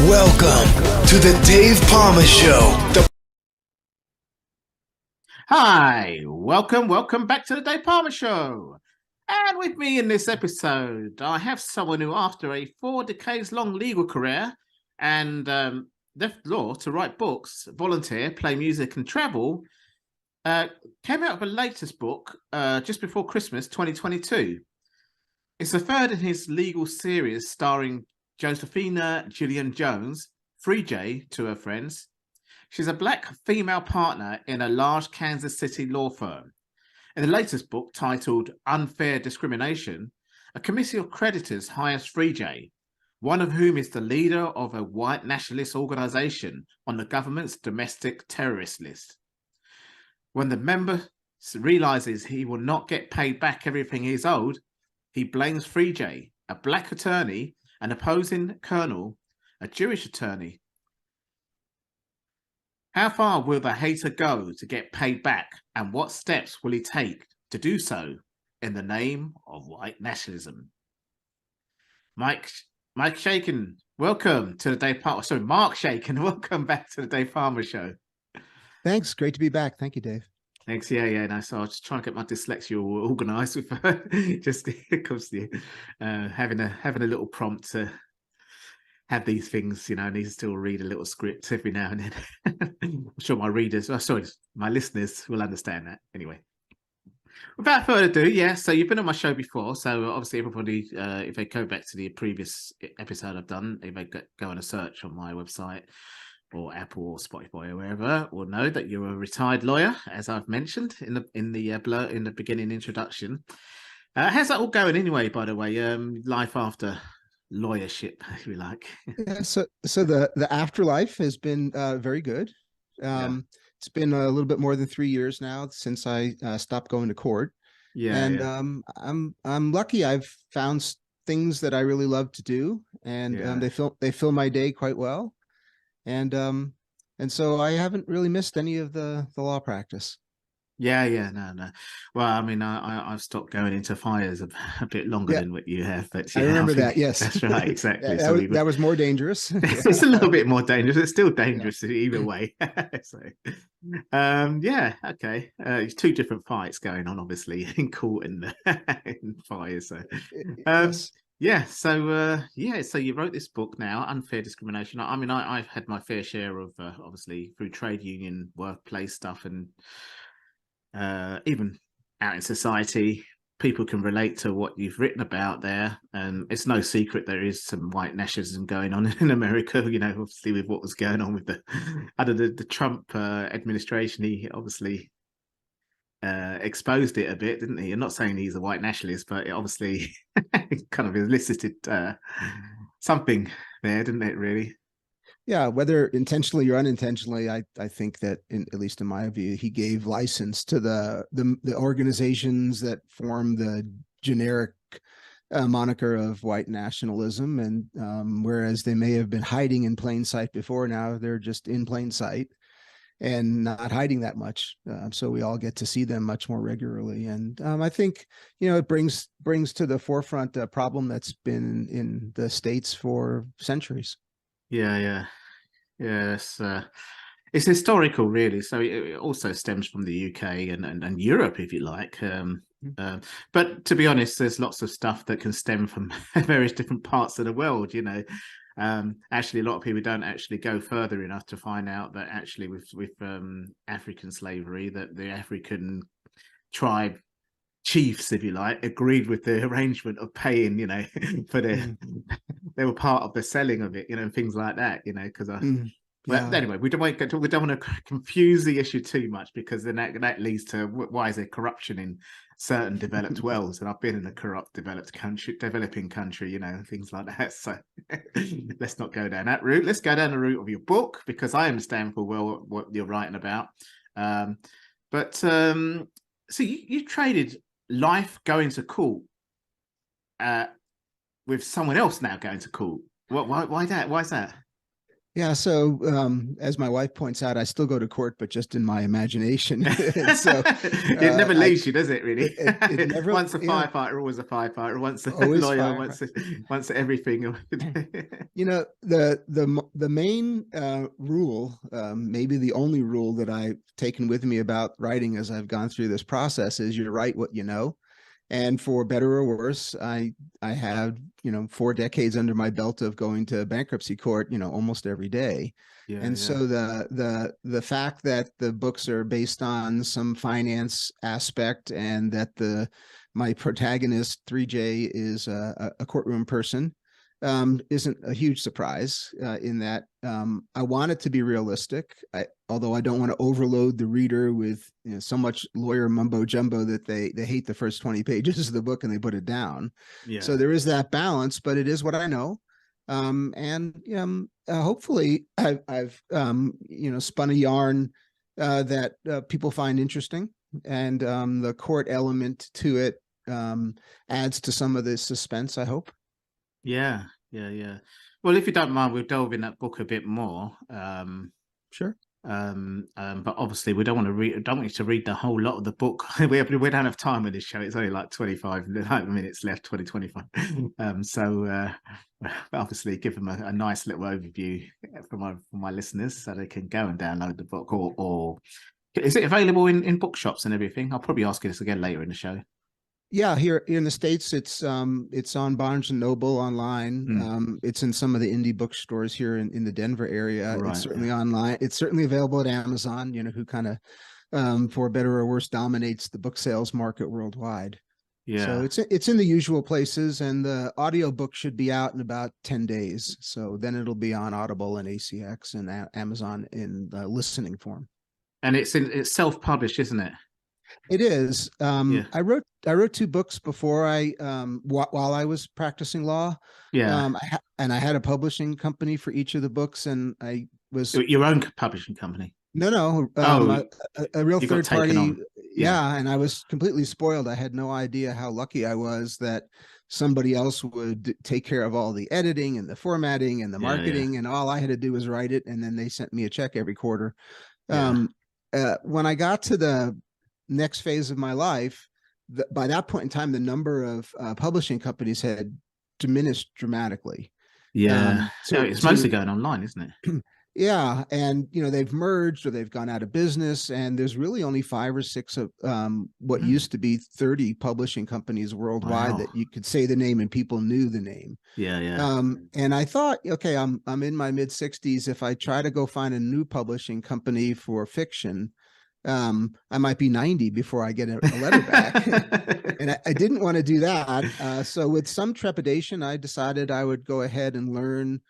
Welcome to the Dave Palmer Show. Hi, welcome back to the Dave Palmer Show. And with me in this episode, I have someone who, after a 4 decades long legal career and left law to write books, volunteer, play music and travel, came out with a latest book just before Christmas 2022. It's the third in his legal series starring Josephina Jillian Jones, Free J to her friends. She's a black female partner in a large Kansas City law firm. In the latest book, titled Unfair Discrimination, a committee of creditors hires Free J, one of whom is the leader of a white nationalist organization on the government's domestic terrorist list. When the member realizes he will not get paid back everything he's owed, he blames Free J, a black attorney, an opposing colonel, a Jewish attorney. How far will the hater go to get paid back, and what steps will he take to do so in the name of white nationalism? Mark Shaiken, welcome to the Dave Palmer. Sorry, Mark Shaiken, welcome back to the Dave Palmer Show. Thanks, great to be back. Thank you, Dave. Thanks. Yeah. No, so I was just trying to get my dyslexia all organised with just because having a little prompt to have these things, I need to still read a little script every now and then. I'm sure my listeners will understand that. Anyway, without further ado, so you've been on my show before, so obviously everybody, if they go back to the previous episode I've done, if they go on a search on my website or Apple or Spotify or wherever, will know that you're a retired lawyer, as I've mentioned in the beginning introduction. How's that all going anyway, by the way? Life after lawyership, if you like. Yeah, so the afterlife has been very good. It's been a little bit more than 3 years now since I stopped going to court. I'm lucky. I've found things that I really love to do, and they fill my day quite well. And so I haven't really missed any of the law practice. No. Well, I mean, I've stopped going into fires a bit longer than what you have, but I remember that. Yes, that's right, exactly. that was more dangerous. It's a little bit more dangerous. It's still dangerous either way. So, okay. It's two different fights going on, obviously, in court and in fires. So, yes. So you wrote this book now, Unfair Discrimination. I mean, I've had my fair share of obviously through trade union workplace stuff and. Even out in society, people can relate to what you've written about there. And it's no secret there is some white nationalism going on in America, obviously with what was going on with the Trump administration. He obviously exposed it a bit, didn't he? I'm not saying he's a white nationalist, but it obviously kind of elicited something there, didn't it, really? Yeah, whether intentionally or unintentionally, I think that, at least in my view, he gave license to the organizations that form the generic moniker of white nationalism. And whereas they may have been hiding in plain sight before, now they're just in plain sight and not hiding that much. So we all get to see them much more regularly. And I think, it brings to the forefront a problem that's been in the States for centuries. Yes. It's historical, really. So it also stems from the UK and Europe, if you like. But to be honest, there's lots of stuff that can stem from various different parts of the world. Actually, a lot of people don't actually go further enough to find out that actually with African slavery, that the African tribe chiefs, if you like, agreed with the arrangement of paying, for they were part of the selling of it, and things like that, because anyway, we don't want to confuse the issue too much, because then that leads to why is there corruption in certain developed worlds, and I've been in a corrupt developing country, things like that. So let's not go down that route. Let's go down the route of your book, because I understand full well what you're writing about. So you traded life going to court with someone else now going to court. Why that? Why is that? Yeah, so as my wife points out, I still go to court, but just in my imagination. So It never I leaves you, does it? Really? it never, Once a yeah, firefighter, always a firefighter. Once a always lawyer, fire. once everything. You know, the main rule, maybe the only rule that I've taken with me about writing as I've gone through this process is you write what you know. And for better or worse, I have, 4 decades under my belt of going to bankruptcy court, almost every day. Yeah, And yeah, so the fact that the books are based on some finance aspect, and that the my protagonist 3J is a courtroom person, isn't a huge surprise, in that I want it to be realistic. Although I don't want to overload the reader with so much lawyer mumbo jumbo that they hate the first 20 pages of the book and they put it down. So yeah, there is that balance, but it is what I know. And hopefully I've spun a yarn that people find interesting, and the court element to it adds to some of the suspense, I hope. yeah, yeah, yeah. Well, if you don't mind, we'll delve in that book a bit more. Sure. But obviously, we don't want to read. Don't want you to read the whole lot of the book. we don't have time with this show. It's only like 25 minutes left, 20, 25. Obviously, give them a nice little overview for my listeners, so they can go and download the book. Or is it available in bookshops and everything? I'll probably ask you this again later in the show. Yeah, here in the States, it's on Barnes and Noble online. Mm, It's in some of the indie bookstores here in the Denver area. It's right. certainly Yeah. online. It's certainly available at Amazon, who kind of, for better or worse, dominates the book sales market worldwide. So Yeah. it's in the usual places, and the audiobook should be out in about 10 days. So then it'll be on Audible and ACX and Amazon in listening form. And it's self-published, isn't it? It is. Yeah. I wrote 2 books before while I was practicing law. Yeah. And I had a publishing company for each of the books, and I was Your own publishing company. no, Oh, a real you got third taken party. on. Yeah. Yeah, and I was completely spoiled. I had no idea how lucky I was that somebody else would take care of all the editing and the formatting and the Yeah. Yeah. marketing, and all I had to do was write it, and then they sent me a check every quarter. Yeah. Um, when I got to the next phase of my life, by that point in time, the number of publishing companies had diminished dramatically. Yeah. Yeah, To it's mostly going online, isn't it? Yeah, and they've merged or they've gone out of business, and there's really only 5 or 6 of what Mm. used to be 30 publishing companies worldwide Wow. that you could say the name and people knew the name. Yeah. Yeah. And I thought, okay, I'm in my mid 60s. If I try to go find a new publishing company for fiction, I might be 90 before I get a letter back. And I didn't want to do that. So with some trepidation, I decided I would go ahead and learn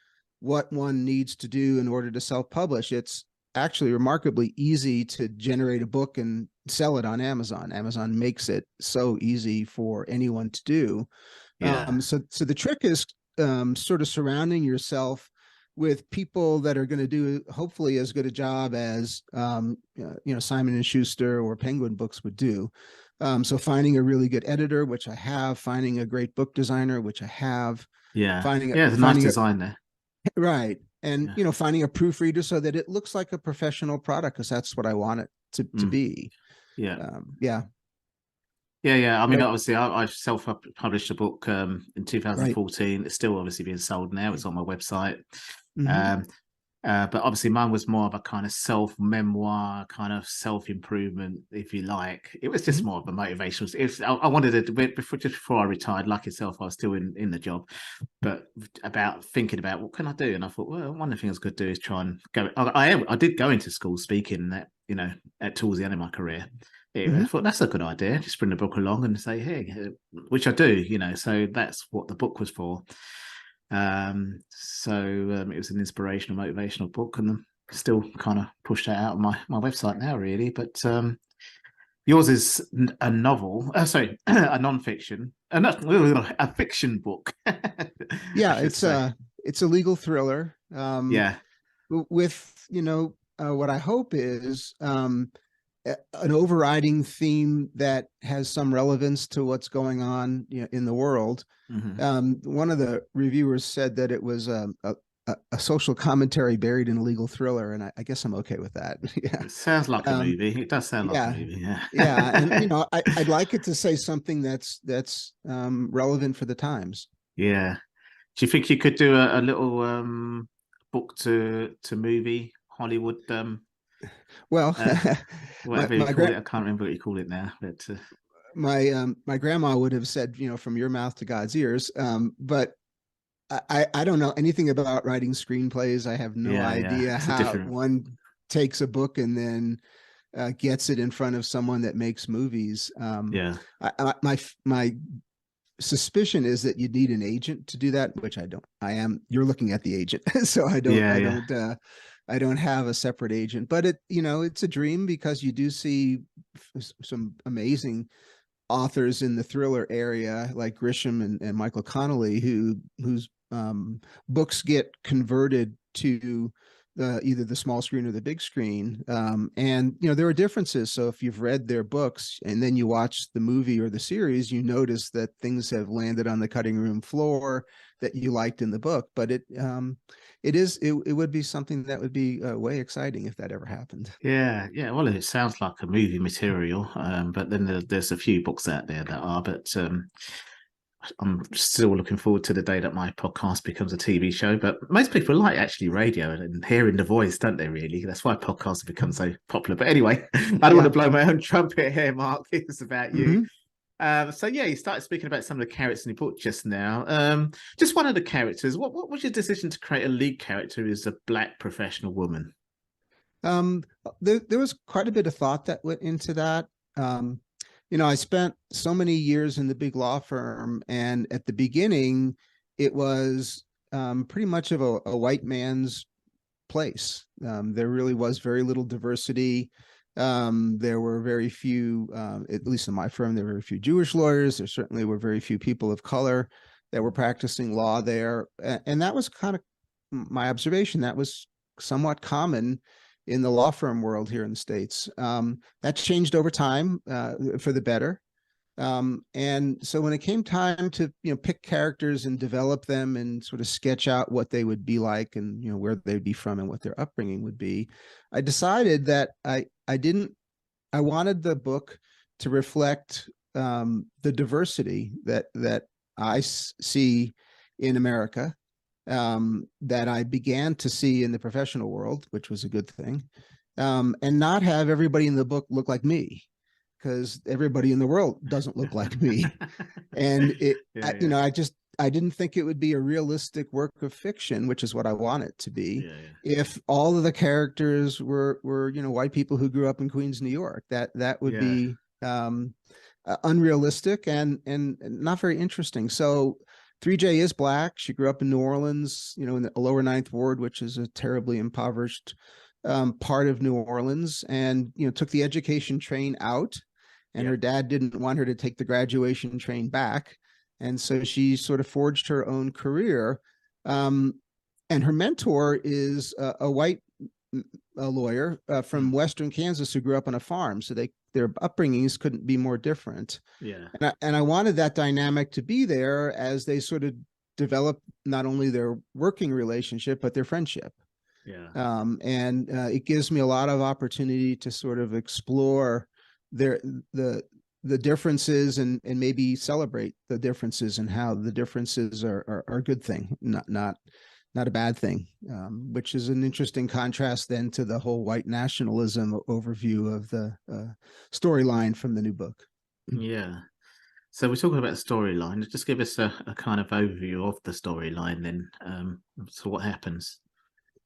what one needs to do in order to self-publish. It's actually remarkably easy to generate a book and sell it on Amazon. Amazon makes it so easy for anyone to do. Yeah. So the trick is sort of surrounding yourself with people that are going to do hopefully as good a job as Simon and Schuster or Penguin Books would do. So finding a really good editor, which I have, finding a great book designer, which I have, Yeah. finding Yeah. It's a nice design there. right, and Yeah. finding a proofreader so that it looks like a professional product, because that's what I want it to Mm. be. Yeah. Yeah. Yeah. Yeah. I mean, But, obviously, I self-published a book in right. 2014. It's still obviously being sold now. It's on my website. Mm-hmm. Um, but obviously mine was more of a kind of self-memoir, kind of self-improvement, if you like. It was just Mm-hmm. more of a motivational. I wanted to, just before I retired, like yourself, I was still in the job, but about thinking about what can I do, and I thought, well, one of the things I could do is try and go. I did go into school speaking towards the end of my career. Yeah, I Mm-hmm. thought that's a good idea. Just bring the book along and say, hey, which I do, So that's what the book was for. It was an inspirational, motivational book, and still kind of push that out on my website now, really. But yours is a novel, sorry, a non-fiction, a fiction book. I Yeah, should say. it's a legal thriller, Yeah. with what I hope is an overriding theme that has some relevance to what's going on in the world. Mm-hmm. One of the reviewers said that it was a social commentary buried in a legal thriller, and I guess I'm okay with that. Yeah. It sounds like a movie. It does sound like a Yeah. movie. Yeah. Yeah. And, I'd like it to say something that's relevant for the times. Yeah. Do you think you could do a little book to movie Hollywood Well, my, whatever you my, call gra- it? I can't remember what you call it now, but my grandma would have said, from your mouth to God's ears. But I don't know anything about writing screenplays. I have no yeah, idea it's a how different. one takes a book and then gets it in front of someone that makes movies. Yeah, My suspicion is that you need an agent to do that, which I don't. You're looking at the agent, so I don't. yeah, I yeah, don't. I don't have a separate agent, but it's a dream because you do see some amazing authors in the thriller area like Grisham and Michael Connolly whose books get converted to either the small screen or the big screen. And there are differences. So if you've read their books and then you watch the movie or the series, you notice that things have landed on the cutting room floor that you liked in the book. But it would be something that would be way exciting if that ever happened. yeah. Well, it sounds like a movie material, but then there's a few books out there that are. But I'm still looking forward to the day that my podcast becomes a TV show. But most people like actually radio and hearing the voice, don't they? Really, that's why podcasts have become so popular. But anyway, I don't want to blow my own trumpet here, Mark. It's about you. Mm-hmm. So yeah, you started speaking about some of the characters in your book just now. Just one of the characters. What was your decision to create a lead character who is a Black professional woman? There was quite a bit of thought that went into that. I spent so many years in the big law firm, and at the beginning, it was pretty much of a white man's place. There really was very little diversity. There were very few, at least in my firm, there were very few Jewish lawyers. There certainly were very few people of color that were practicing law there. And that was kind of my observation. That was somewhat common in the law firm world here in the States. That changed over time for the better. And so when it came time to pick characters and develop them and sort of sketch out what they would be like and where they'd be from and what their upbringing would be, I decided that I wanted the book to reflect the diversity that I see in America, that I began to see in the professional world, which was a good thing, and not have everybody in the book look like me, because everybody in the world doesn't look like me. And I didn't think it would be a realistic work of fiction, which is what I want it to be. If all of the characters were white people who grew up in Queens, New York, that would be unrealistic and not very interesting. So 3J is Black. She grew up in New Orleans, in the lower Ninth Ward, which is a terribly impoverished part of New Orleans, and took the education train out, and her dad didn't want her to take the graduation train back, and so she sort of forged her own career. And her mentor is a white lawyer from Western Kansas who grew up on a farm, so their upbringings couldn't be more different. And I wanted that dynamic to be there as they sort of develop not only their working relationship but their friendship. And it gives me a lot of opportunity to sort of explore the differences and maybe celebrate the differences and how the differences are a good thing, not a bad thing, which is an interesting contrast then to the whole white nationalism overview of the storyline from the new book. Yeah. So we're talking about the storyline. Just give us a kind of overview of the storyline then. So what happens?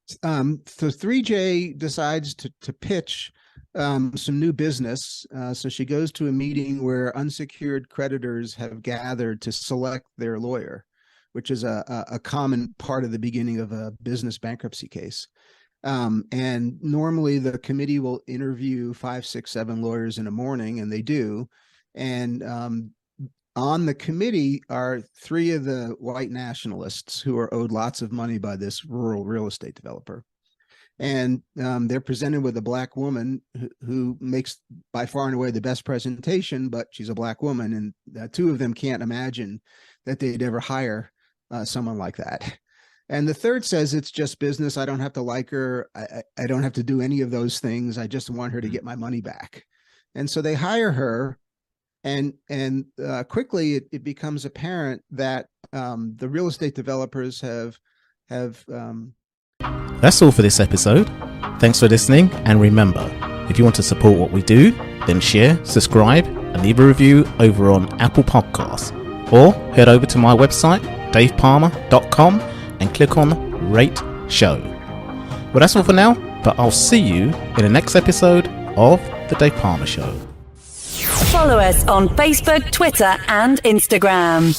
So 3J decides to pitch some new business. So she goes to a meeting where unsecured creditors have gathered to select their lawyer, which is a common part of the beginning of a business bankruptcy case. And normally the committee will interview 5, 6, 7 lawyers in a morning, and they do. And on the committee are 3 of the white nationalists who are owed lots of money by this rural real estate developer. And they're presented with a Black woman who makes by far and away the best presentation, but she's a Black woman. And 2 of them can't imagine that they'd ever hire someone like that. And the third says it's just business. I don't have to like her. I don't have to do any of those things. I just want her to get my money back. And so they hire her, and quickly it becomes apparent that the real estate developers have. That's all for this episode. Thanks for listening, and remember, if you want to support what we do, then share, subscribe, and leave a review over on Apple Podcasts, or head over to my website, davepalmer.com, and click on Rate Show. Well, that's all for now, but I'll see you in the next episode of The Dave Palmer Show. Follow us on Facebook, Twitter, and Instagram.